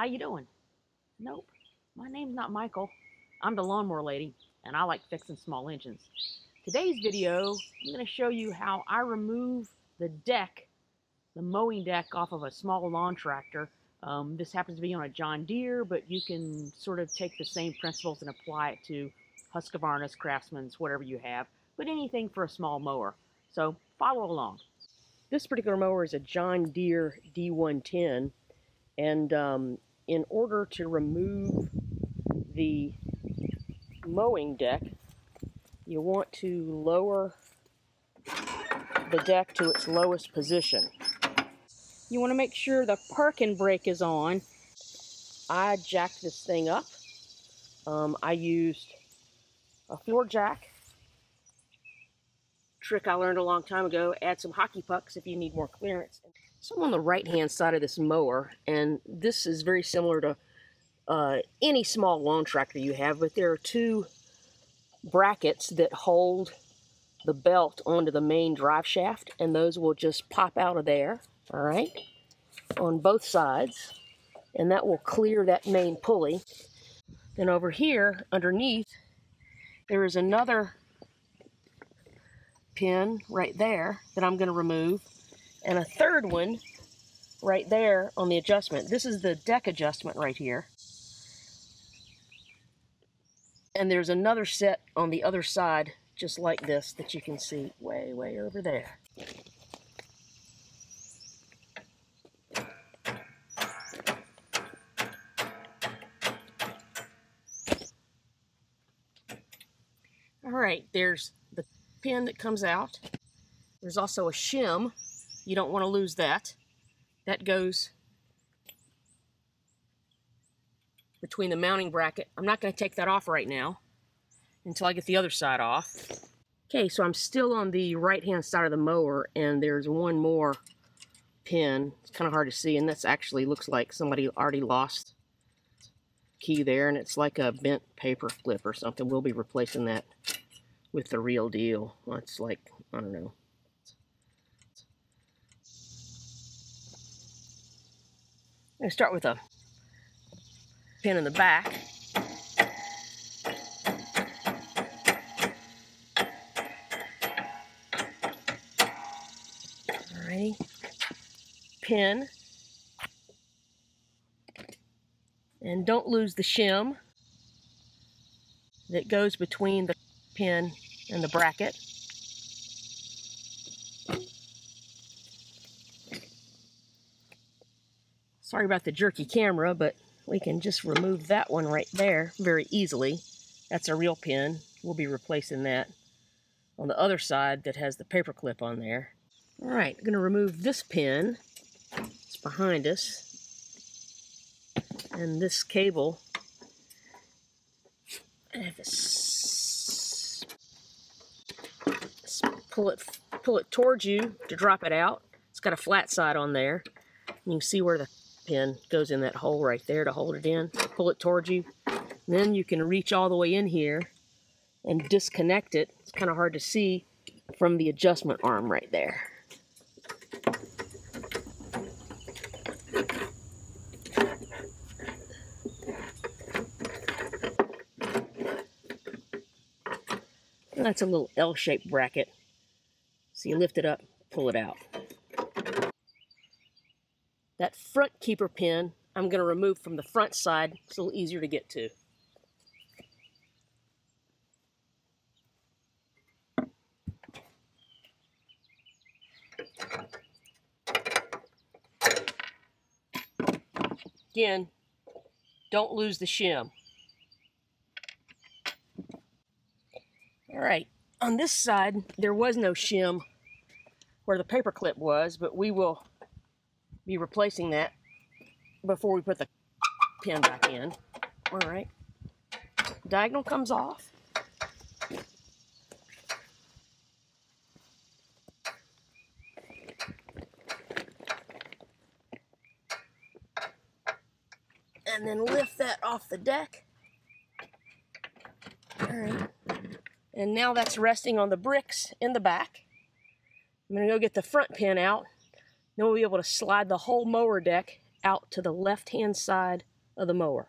How you doing? Nope. My name's not Michael. I'm the lawnmower lady, and I like fixing small engines. Today's video, I'm going to show you how I remove the deck, the mowing deck off of a small lawn tractor. This happens to be on a John Deere, but you can sort of take the same principles and apply it to Husqvarna's, Craftsman's, whatever you have, but anything for a small mower. So follow along. This particular mower is a John Deere D110, and in order to remove the mowing deck, you want to lower the deck to its lowest position. You want to make sure the parking brake is on. I jacked this thing up. I used a floor jack. Trick I learned a long time ago. Add some hockey pucks if you need more clearance. So I'm on the right-hand side of this mower, and this is very similar to any small lawn tractor you have, but there are two brackets that hold the belt onto the main drive shaft, and those will just pop out of there, all right, on both sides, and that will clear that main pulley. Then over here, underneath, there is another pin right there that I'm going to remove, and a third one right there on the adjustment. This is the deck adjustment right here. And there's another set on the other side, just like this, that you can see way, way over there. All right, there's the pin that comes out. There's also a shim. You don't want to lose that. That goes between the mounting bracket. I'm not going to take that off right now until I get the other side off. Okay, so I'm still on the right-hand side of the mower, and there's one more pin. It's kind of hard to see, and this actually looks like somebody already lost key there, and it's like a bent paper clip or something. We'll be replacing that with the real deal. Well, it's like, I don't know. I'm going to start with a pin in the back. Alrighty. Pin. And don't lose the shim that goes between the pin and the bracket. Sorry about the jerky camera, but we can just remove that one right there very easily. That's a real pin. We'll be replacing that on the other side that has the paper clip on there. All right, I'm going to remove this pin. It's behind us. And this cable. And if it's pull it towards you to drop it out. It's got a flat side on there. You can see where the pin goes in that hole right there to hold it in. Pull it towards you. And then you can reach all the way in here and disconnect it. It's kind of hard to see from the adjustment arm right there. And that's a little L-shaped bracket. So you lift it up, pull it out. That front keeper pin, I'm going to remove from the front side. It's a little easier to get to. Again, don't lose the shim. All right, on this side, there was no shim where the paper clip was, but we will be replacing that before we put the pin back in. All right, diagonal comes off. And then lift that off the deck. All right, and now that's resting on the bricks in the back. I'm gonna go get the front pin out. Then we'll be able to slide the whole mower deck out to the left-hand side of the mower.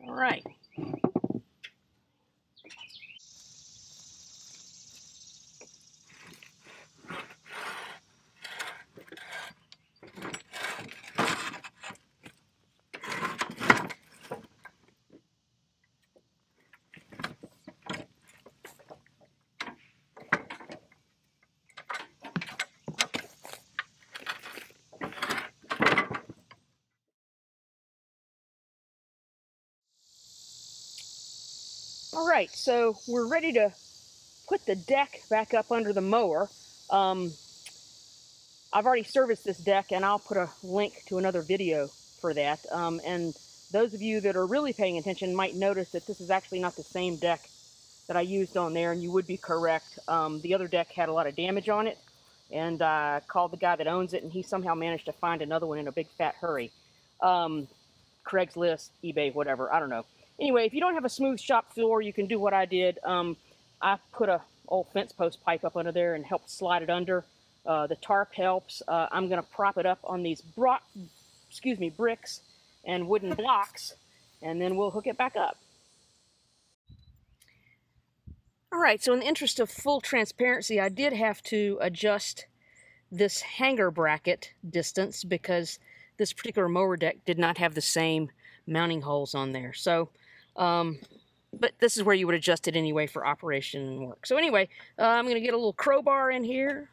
All right. All right, so we're ready to put the deck back up under the mower. I've already serviced this deck, and I'll put a link to another video for that. And those of you that are really paying attention might notice that this is actually not the same deck that I used on there, and you would be correct. The other deck had a lot of damage on it, and I called the guy that owns it, and he somehow managed to find another one in a big fat hurry. Craigslist, eBay, whatever, I don't know. Anyway, if you don't have a smooth shop floor, you can do what I did. I put a old fence post pipe up under there and helped slide it under. The tarp helps. I'm going to prop it up on these bricks and wooden blocks, and then we'll hook it back up. All right, so in the interest of full transparency, I did have to adjust this hanger bracket distance because this particular mower deck did not have the same mounting holes on there. So, but this is where you would adjust it anyway for operation and work. So anyway, I'm going to get a little crowbar in here.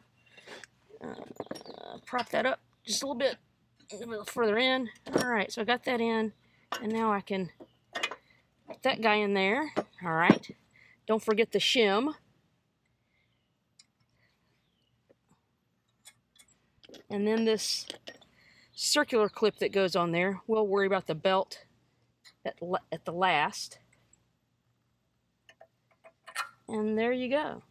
Prop that up just a little further in. All right, so I got that in, and now I can put that guy in there. All right, don't forget the shim. And then this circular clip that goes on there. We'll worry about the belt at the last. And there you go.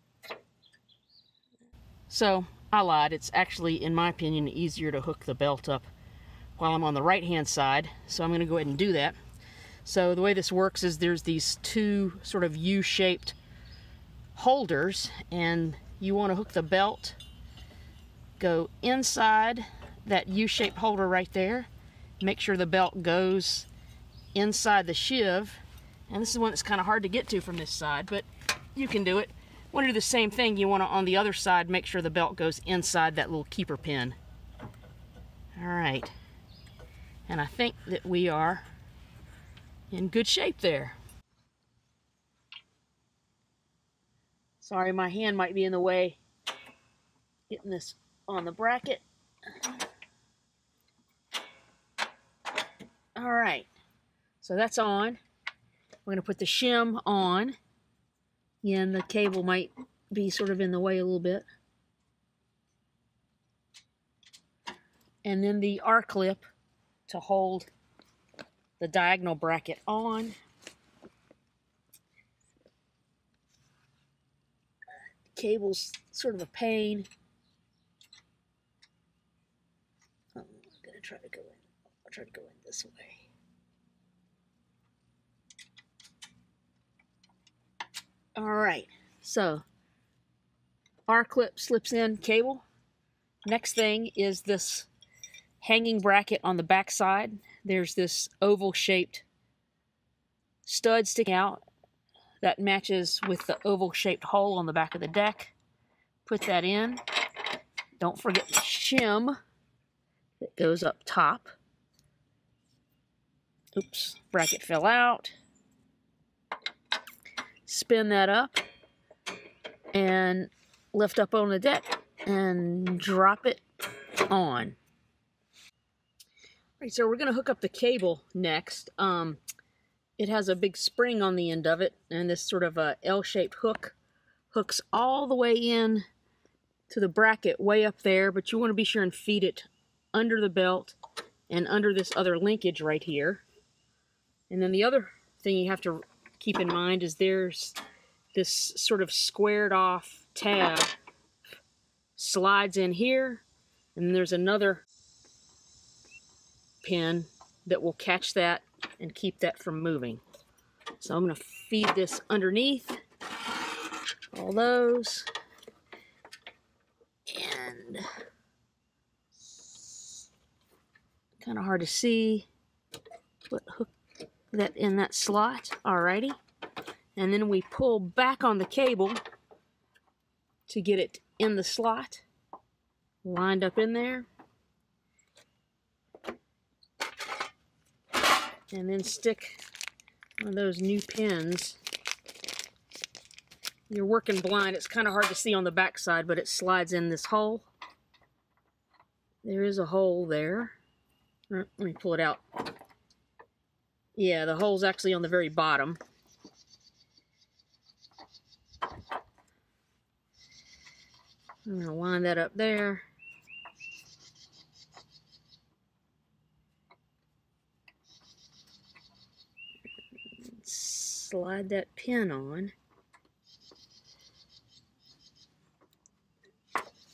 So, I lied. It's actually, in my opinion, easier to hook the belt up while I'm on the right-hand side. So I'm going to go ahead and do that. So the way this works is there's these two sort of U-shaped holders, and you want to hook the belt, go inside that U-shaped holder right there. Make sure the belt goes inside the sheave. And this is one that's kind of hard to get to from this side, but you can do it. Want to do the same thing. You want to, on the other side, make sure the belt goes inside that little keeper pin. All right. And I think that we are in good shape there. Sorry, my hand might be in the way getting this on the bracket. All right. So that's on. We're going to put the shim on. Again, the cable might be sort of in the way a little bit. And then the R-clip to hold the diagonal bracket on. Cable's sort of a pain. I'm gonna try to go in. I'll try to go in this way. All right, so R-clip slips in cable. Next thing is this hanging bracket on the back side. There's this oval-shaped stud sticking out that matches with the oval-shaped hole on the back of the deck. Put that in. Don't forget the shim that goes up top. Oops, bracket fell out. Spin that up and lift up on the deck and drop it on. All right, so we're going to hook up the cable next. It has a big spring on the end of it, and this sort of a L-shaped hook hooks all the way in to the bracket way up there, but you want to be sure and feed it under the belt and under this other linkage right here. And then the other thing you have to keep in mind is there's this sort of squared off tab slides in here, and there's another pin that will catch that and keep that from moving. So I'm going to feed this underneath all those. kind of hard to see, but hook that in that slot. Alrighty. And then we pull back on the cable to get it in the slot, lined up in there. And then stick one of those new pins. You're working blind, it's kind of hard to see on the back side, but it slides in this hole. There is a hole there. Let me pull it out. Yeah, the hole's actually on the very bottom. I'm going to line that up there. Slide that pin on.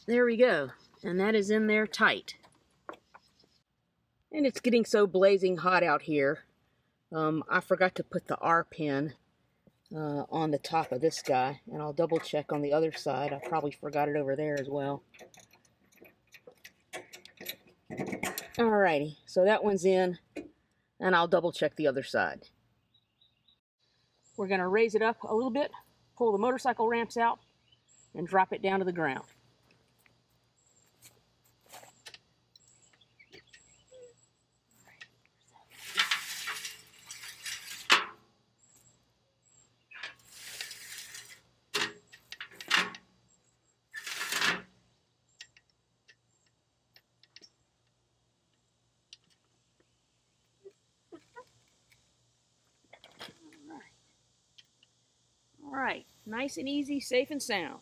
There we go. And that is in there tight. And it's getting so blazing hot out here. I forgot to put the R pin on the top of this guy, and I'll double check on the other side. I probably forgot it over there as well. Alrighty, so that one's in, and I'll double check the other side. We're going to raise it up a little bit, pull the motorcycle ramps out, and drop it down to the ground. All right, nice and easy, safe and sound.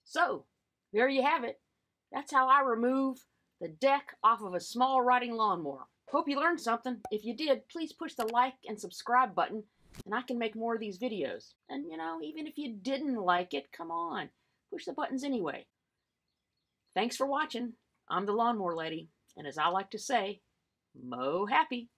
So, there you have it. That's how I remove the deck off of a small riding lawnmower. Hope you learned something. If you did, please push the like and subscribe button, and I can make more of these videos. And you know, even if you didn't like it, come on, push the buttons anyway. Thanks for watching. I'm the Lawnmower Lady, and as I like to say, mow happy.